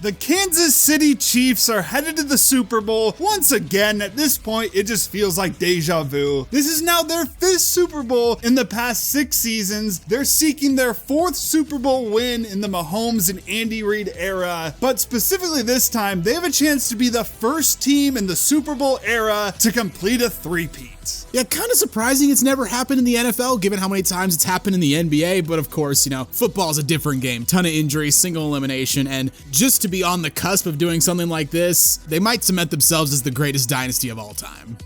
The Kansas City Chiefs are headed to the Super Bowl once again. At this point, it just feels like deja vu. This is now their 5th Super Bowl in the past 6 seasons. They're seeking their 4th Super Bowl win in the Mahomes and Andy Reid era. But specifically this time, they have a chance to be the first team in the Super Bowl era to complete a three-peat. Yeah, kind of surprising it's never happened in the NFL, given how many times it's happened in the NBA. But of course, football's a different game. Ton of injuries, single elimination, and just to be on the cusp of doing something like this, they might cement themselves as the greatest dynasty of all time.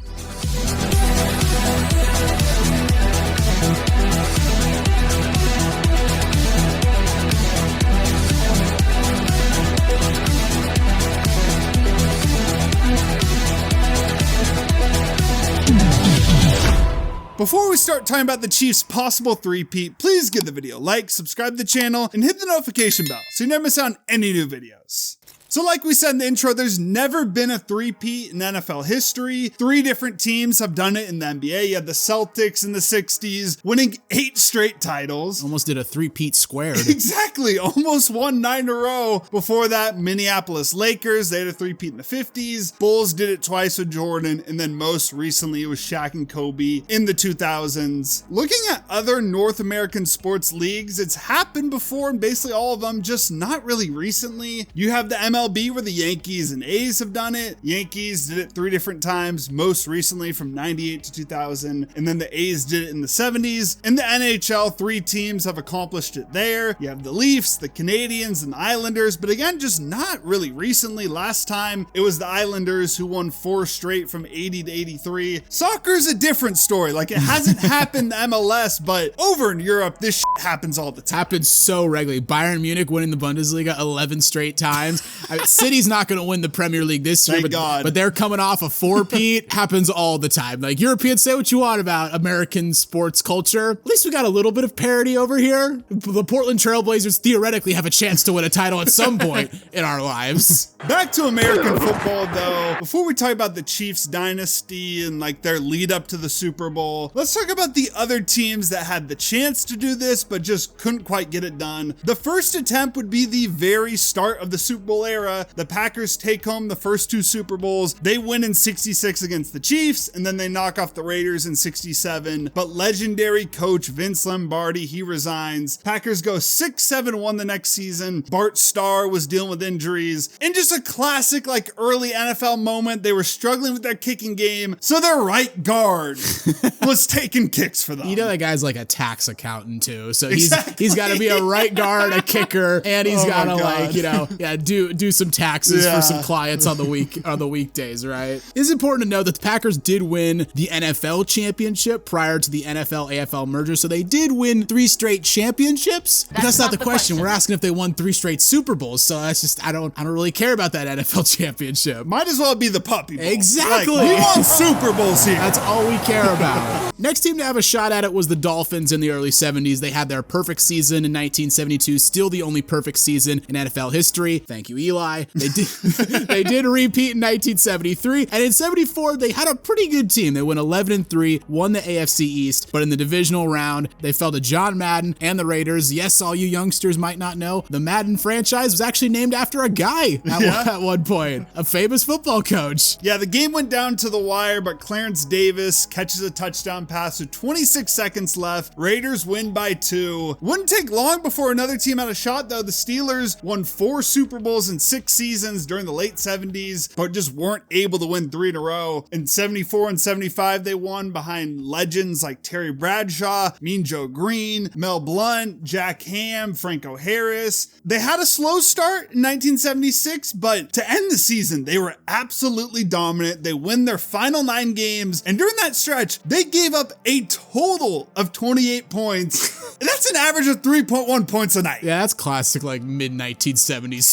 Before we start talking about the Chiefs' possible three-peat, please give the video a like, subscribe to the channel, and hit the notification bell so you never miss out on any new videos. So like we said in the intro, there's never been a three-peat in NFL history. 3 different teams have done it in the NBA. You had the Celtics in the 60s, winning 8 straight titles. Almost did a three-peat squared. Exactly, almost won 9 in a row. Before that, Minneapolis Lakers, they had a three-peat in the 50s. Bulls did it twice with Jordan, and then most recently it was Shaq and Kobe in the 2000s. Looking at other North American sports leagues, it's happened before in basically all of them, just not really recently. You have the MLB where the Yankees and A's have done it. Yankees did it 3 different times, most recently from 98 to 2000, and then the A's did it in the 70s. In the NHL, 3 teams have accomplished it there. You have the Leafs, the Canadians, and the Islanders, but again, just not really recently. Last time, it was the Islanders who won 4 straight from 80 to 83. Soccer's a different story. Like, it hasn't happened in MLS, but over in Europe, this shit happens all the time. Happens so regularly. Bayern Munich winning the Bundesliga 11 straight times. City's not going to win the Premier League this year, but they're coming off a 4-peat. Happens all the time. Like, Europeans, say what you want about American sports culture. At least we got a little bit of parity over here. The Portland Trailblazers theoretically have a chance to win a title at some point in our lives. Back to American football, though. Before we talk about the Chiefs dynasty and like their lead up to the Super Bowl, let's talk about the other teams that had the chance to do this, but just couldn't quite get it done. The first attempt would be the very start of the Super Bowl era. The Packers take home the first 2 Super Bowls. They win in 66 against the Chiefs, and then they knock off the Raiders in 67. But legendary coach Vince Lombardi, he resigns. Packers go 6-7-1 the next season. Bart Starr was dealing with injuries. And just a classic like early NFL moment, they were struggling with their kicking game, so their right guard was taking kicks for them. You know that guy's like a tax accountant too, so he's got to be a right guard, a kicker, and he's got to do some taxes for some clients on the weekdays, right? It's important to know that the Packers did win the NFL championship prior to the NFL AFL merger, so they did win 3 straight championships. But that's not the question. We're asking if they won 3 straight Super Bowls, so that's just I don't really care about that NFL championship. Might as well be the Puppy Bowl. Exactly. Like, we won Super Bowls here. That's all we care about. Next team to have a shot at it was the Dolphins in the early 70s. They had their perfect season in 1972, still the only perfect season in NFL history. Thank you, Eli. They did repeat in 1973, and in 74 they had a pretty good team. They went 11-3, won the AFC East, but in the divisional round they fell to John Madden and the Raiders. Yes, all you youngsters might not know, the Madden franchise was actually named after a guy at one point, a famous football coach. Yeah, the game went down to the wire, but Clarence Davis catches a touchdown pass with 26 seconds left. Raiders win by 2. Wouldn't take long before another team had a shot, though. The Steelers won 4 Super Bowls in 6 seasons during the late 70s, but just weren't able to win 3 in a row. In 74 and 75, they won behind legends like Terry Bradshaw, Mean Joe Green, Mel Blount, Jack Ham, Franco Harris. They had a slow start in 1976, but to end the season, they were absolutely dominant. They win their final 9 games, and during that stretch, they gave up a total of 28 points. And that's an average of 3.1 points a night. Yeah, that's classic like mid-1970s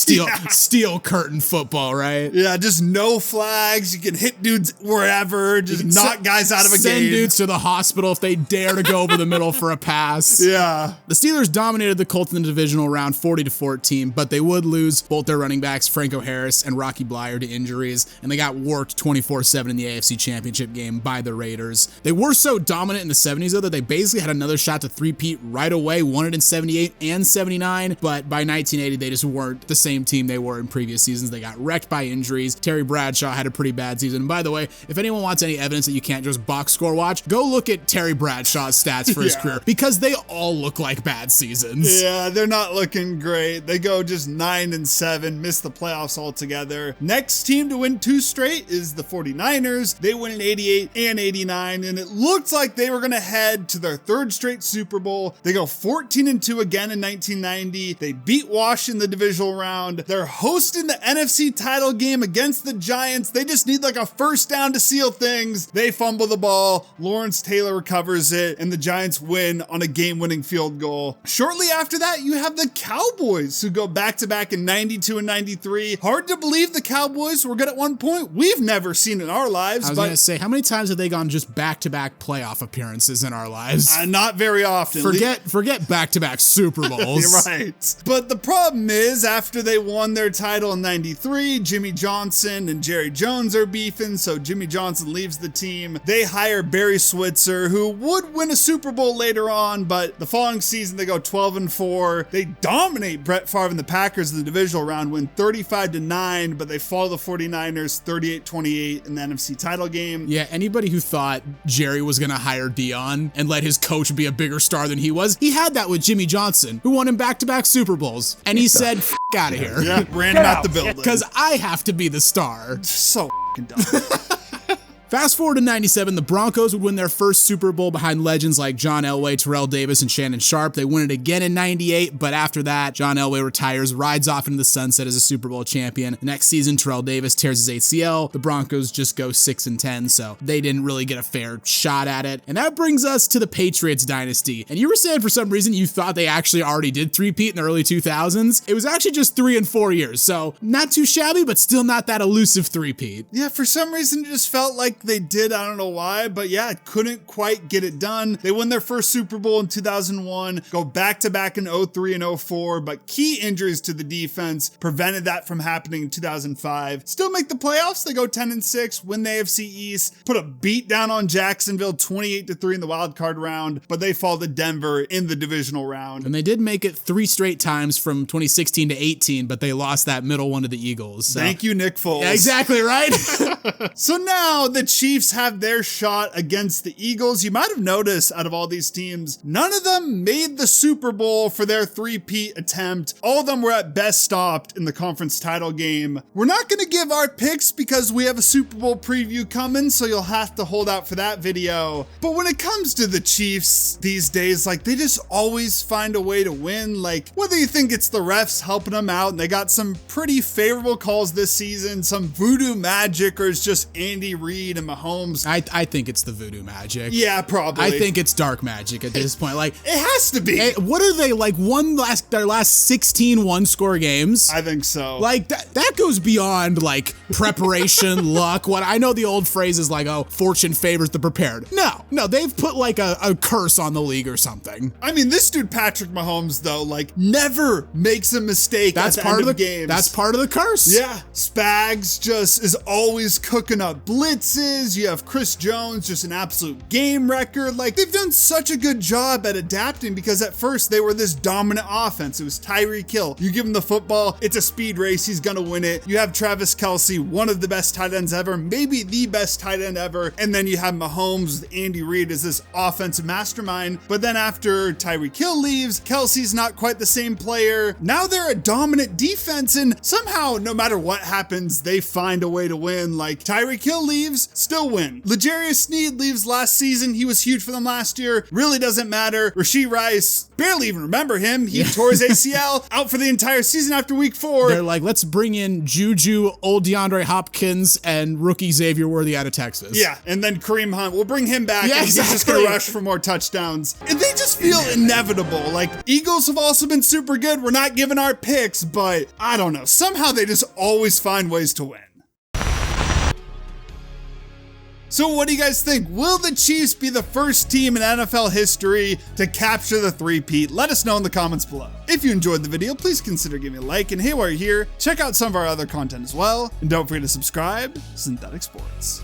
steel curtain football, right? Yeah, just no flags. You can hit dudes wherever, just knock guys out of a game. Send dudes to the hospital if they dare to go over the middle for a pass. Yeah. The Steelers dominated the Colts in the divisional round 40-14, but they would lose both their running backs, Franco Harris and Rocky Bleier, to injuries, and they got worked 24-7 in the AFC Championship game by the Raiders. They were so dominant in the 70s, though, that they basically had another shot to three-peat right away, won it in 78 and 79, but by 1980, they just weren't the same team they were were in previous seasons. They got wrecked by injuries. Terry Bradshaw had a pretty bad season. And by the way, if anyone wants any evidence that you can't just box score watch, go look at Terry Bradshaw's stats for his career, because they all look like bad seasons. Yeah, they're not looking great. They go just 9-7, miss the playoffs altogether. Next team to win 2 straight is the 49ers. They win in 88 and 89, and it looked like they were going to head to their 3rd straight Super Bowl. They go 14-2 again in 1990. They beat Wash in the divisional round. They're hosting the NFC title game against the Giants. They just need like a first down to seal things. They fumble the ball. Lawrence Taylor recovers it, and the Giants win on a game-winning field goal. Shortly after that, you have the Cowboys, who go back-to-back in 92 and 93. Hard to believe the Cowboys were good at one point. We've never seen in our lives. I was going to say, how many times have they gone just back-to-back playoff appearances in our lives? Not very often. Forget back-to-back Super Bowls. You're right. But the problem is, after they won their title in 93, Jimmy Johnson and Jerry Jones are beefing, so Jimmy Johnson leaves the team. They hire Barry Switzer, who would win a Super Bowl later on, but the following season they go 12-4. They dominate Brett Favre and the Packers in the divisional round, win 35-9, but they fall the 49ers 38-28 in the NFC title game. Yeah, anybody who thought Jerry was going to hire Dion and let his coach be a bigger star than he was, he had that with Jimmy Johnson, who won him back-to-back Super Bowls. And he said, "F out of here." Yeah, ran him out the building. Because I have to be the star. So dumb. Fast forward to 97, the Broncos would win their first Super Bowl behind legends like John Elway, Terrell Davis, and Shannon Sharp. They win it again in 98, but after that, John Elway retires, rides off into the sunset as a Super Bowl champion. The next season, Terrell Davis tears his ACL. The Broncos just go 6-10, so they didn't really get a fair shot at it. And that brings us to the Patriots dynasty. And you were saying for some reason you thought they actually already did three-peat in the early 2000s. It was actually just 3 and 4 years, so not too shabby, but still not that elusive three-peat. Yeah, for some reason it just felt like they did. I don't know why, but yeah, couldn't quite get it done. They win their first Super Bowl in 2001, go back-to-back in 03 and 04, but key injuries to the defense prevented that from happening in 2005. Still make the playoffs. They go 10-6, win the AFC East, put a beat down on Jacksonville 28-3 in the wild card round, but they fall to Denver in the divisional round. And they did make it 3 straight times from 2016 to 18, but they lost that middle one to the Eagles. So. Thank you, Nick Foles. Yeah, exactly right. So now the Chiefs have their shot against the Eagles. You might have noticed out of all these teams, none of them made the Super Bowl for their three-peat attempt. All of them were at best stopped in the conference title game. We're not going to give our picks because we have a Super Bowl preview coming, so you'll have to hold out for that video. But when it comes to the Chiefs these days, like, they just always find a way to win. Like, whether you think it's the refs helping them out, and they got some pretty favorable calls this season, some voodoo magic, or it's just Andy Reid and Mahomes. I think it's the voodoo magic. Yeah, probably. I think it's dark magic at this point. Like, it has to be. What are they, like, their last 16 one-score games? I think so. Like, that goes beyond, like, preparation, luck. What I know the old phrase is like, oh, fortune favors the prepared. No, they've put like a curse on the league or something. I mean, this dude Patrick Mahomes, though, like, never makes a mistake at the end of games. That's part of the curse. Yeah. Spags just is always cooking up blitzes. You have Chris Jones, just an absolute game record. Like, they've done such a good job at adapting, because at first they were this dominant offense. It was Tyreek Hill. You give him the football, it's a speed race. He's gonna win it. You have Travis Kelce, one of the best tight ends ever, maybe the best tight end ever. And then you have Mahomes with Andy Reid as this offensive mastermind. But then after Tyreek Hill leaves, Kelce's not quite the same player. Now they're a dominant defense, and somehow, no matter what happens, they find a way to win. Like, Tyreek Hill leaves, still win. L'Jarius Sneed leaves last season. He was huge for them last year. Really doesn't matter. Rashee Rice, barely even remember him. He tore his ACL, out for the entire season after week 4. They're like, let's bring in Juju, old DeAndre Hopkins, and rookie Xavier Worthy out of Texas. Yeah, and then Kareem Hunt. We'll bring him back. Yeah, and exactly. He's just going to rush for more touchdowns. And they just feel inevitable. Like, Eagles have also been super good. We're not giving our picks, but I don't know. Somehow they just always find ways to win. So what do you guys think? Will the Chiefs be the first team in NFL history to capture the three-peat? Let us know in the comments below. If you enjoyed the video, please consider giving a like, and hey, while you're here, check out some of our other content as well. And don't forget to subscribe to Synthetic Sports.